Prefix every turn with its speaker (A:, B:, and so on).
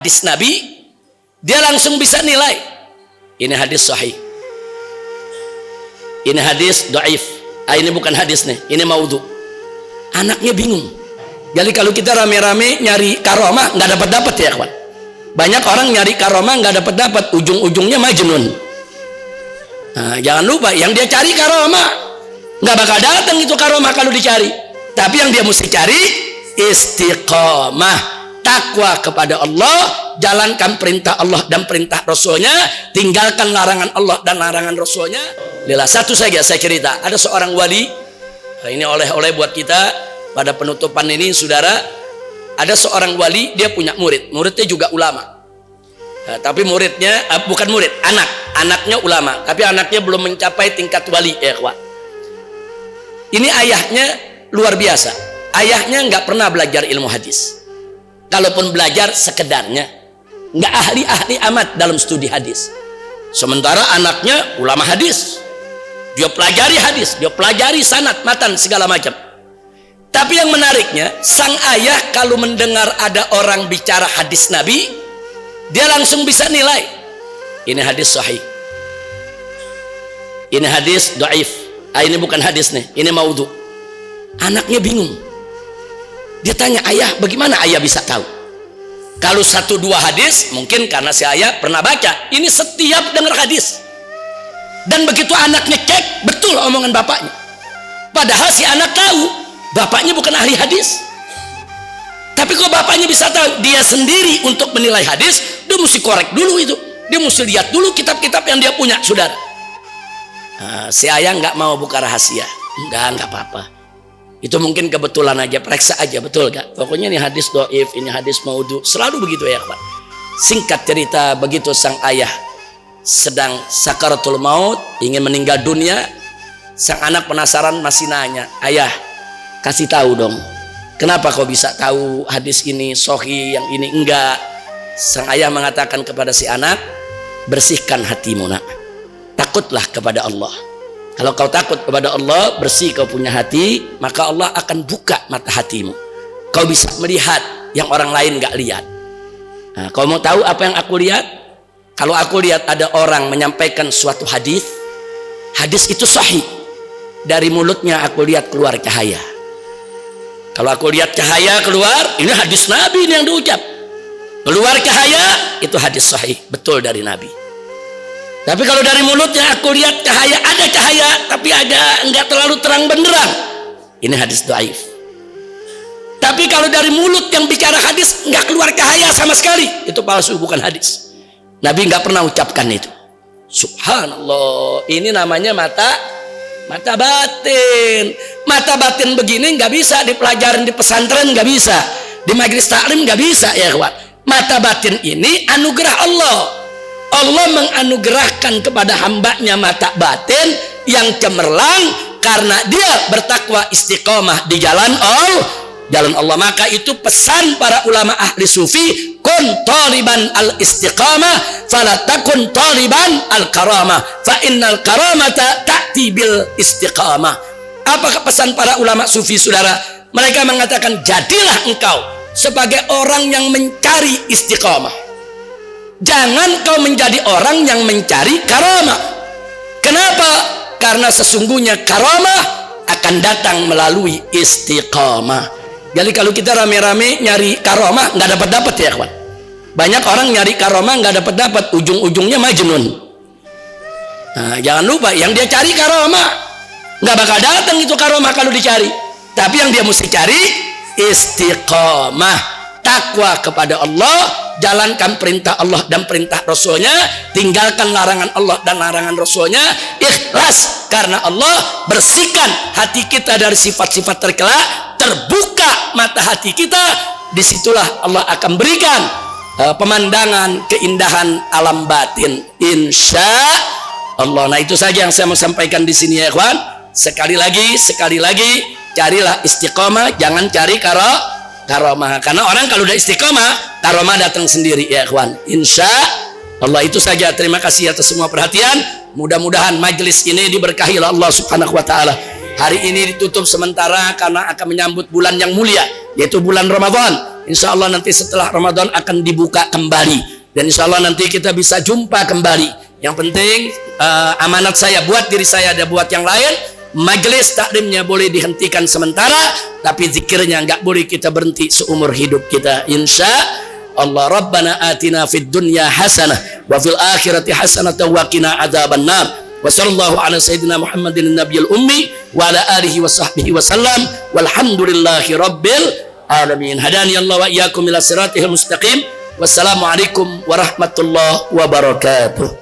A: hadis Nabi, dia langsung bisa nilai ini hadis sahih, ini hadis dhaif, ini bukan hadis nih, ini maudhu. Anaknya bingung. Jadi kalau kita rame-rame nyari karomah nggak dapat ya kawan. Banyak orang nyari karomah nggak dapat, ujung-ujungnya majnun. Nah, jangan lupa yang dia cari karomah nggak bakal datang itu karomah kalau dicari. Tapi yang dia mesti cari istiqomah, takwa kepada Allah, jalankan perintah Allah dan perintah Rasulnya, tinggalkan larangan Allah dan larangan Rasulnya. Lila satu saja saya cerita, ada seorang wali, ini oleh-oleh buat kita pada penutupan ini saudara. Ada seorang wali, dia punya muridnya juga ulama. Nah, tapi muridnya bukan murid, anaknya ulama, tapi anaknya belum mencapai tingkat wali ya kawan. Ini ayahnya luar biasa. Ayahnya nggak pernah belajar ilmu hadis. Kalaupun belajar sekedarnya, nggak ahli amat dalam studi hadis. Sementara anaknya ulama hadis, dia pelajari hadis, dia pelajari sanad, matan segala macam. Tapi yang menariknya, sang ayah kalau mendengar ada orang bicara hadis Nabi, dia langsung bisa nilai ini hadis sahih, ini hadis dhaif, ini bukan hadis nih, ini maudhu. Anaknya bingung. Dia tanya, ayah, bagaimana ayah bisa tahu? Kalau satu dua hadis mungkin karena si ayah pernah baca. Ini setiap dengar hadis. Dan begitu anaknya cek, betul omongan bapaknya. Padahal si anak tahu bapaknya bukan ahli hadis. Tapi kok bapaknya bisa tahu? Dia sendiri untuk menilai hadis, dia mesti korek dulu itu. Dia mesti lihat dulu kitab-kitab yang dia punya, saudara. Nah, si ayah nggak mau buka rahasia. Nggak apa-apa. Itu mungkin kebetulan aja, periksa aja, betul gak? Pokoknya ini hadis dhaif, ini hadis maudhu, selalu begitu ya Pak. Singkat cerita, begitu sang ayah sedang sakaratul maut, ingin meninggal dunia, sang anak penasaran masih nanya, ayah, kasih tahu dong, kenapa kau bisa tahu hadis ini sahih, yang ini enggak? Sang ayah mengatakan kepada si anak, bersihkan hatimu nak, takutlah kepada Allah. Kalau kau takut kepada Allah, bersih kau punya hati, maka Allah akan buka mata hatimu. Kau bisa melihat yang orang lain gak lihat. Nah, kau mau tahu apa yang aku lihat? Kalau aku lihat ada orang menyampaikan suatu hadis, hadis itu sahih, dari mulutnya aku lihat keluar cahaya. Kalau aku lihat cahaya keluar, ini hadis Nabi ini yang diucap. Keluar cahaya, itu hadis sahih, betul dari Nabi. Tapi kalau dari mulutnya aku lihat cahaya, ada cahaya tapi ada enggak terlalu terang benderang, ini hadis dhaif. Tapi kalau dari mulut yang bicara hadis enggak keluar cahaya sama sekali, itu palsu, bukan hadis. Nabi enggak pernah ucapkan itu. Subhanallah, ini namanya mata batin. Mata batin begini enggak bisa dipelajarin di pesantren, enggak bisa di majelis taklim, enggak bisa ya kawan. Mata batin ini anugerah Allah. Allah menganugerahkan kepada hambanya mata batin yang cemerlang karena dia bertakwa istiqomah di jalan Allah. Maka itu pesan para ulama ahli sufi, kun taliban al istiqamah fala takun taliban al karamah fa innal karamata ta'ti bil istiqamah. Apakah pesan para ulama sufi saudara? Mereka mengatakan, jadilah engkau sebagai orang yang mencari istiqamah. Jangan kau menjadi orang yang mencari karamah. Kenapa? Karena sesungguhnya karamah akan datang melalui istiqamah. Jadi kalau kita rame-rame nyari karamah nggak dapat ya kawan. Banyak orang nyari karamah nggak dapat, ujung-ujungnya majnun. Nah, jangan lupa yang dia cari karamah nggak bakal datang itu karamah kalau dicari. Tapi yang dia mesti cari istiqamah, takwa kepada Allah, jalankan perintah Allah dan perintah Rasulnya, tinggalkan larangan Allah dan larangan Rasulnya, ikhlas karena Allah, bersihkan hati kita dari sifat-sifat tercela, terbuka mata hati kita, disitulah Allah akan berikan pemandangan keindahan alam batin, insya Allah. Nah itu saja yang saya mau sampaikan di sini ya ikhwan. Sekali lagi carilah istiqomah, jangan cari karamah. Karena orang kalau udah istiqomah, karamah datang sendiri ya ikhwan. Insya Allah itu saja. Terima kasih atas semua perhatian. Mudah-mudahan majelis ini diberkahi oleh Allah Subhanahu wa taala. Hari ini ditutup sementara karena akan menyambut bulan yang mulia, yaitu bulan Ramadan. insya Allah nanti setelah Ramadan akan dibuka kembali, dan insya Allah nanti kita bisa jumpa kembali. Yang penting amanat saya buat diri saya dan buat yang lain, majelis taklimnya boleh dihentikan sementara, tapi zikirnya nggak boleh kita berhenti seumur hidup kita, insya Allah. Rabbana atina fid dunya hasanah wa fil akhirati hasanah wa qina adzabannar. Wa sallallahu ala sayyidina Muhammadin nabiyil ummi wa ala alihi wa sahbihi wa sallam walhamdulillahi rabbil alamin. Hadani Allah wa iyyakum ila siratil mustaqim. Wassalamu alaikum warahmatullahi wabarakatuh.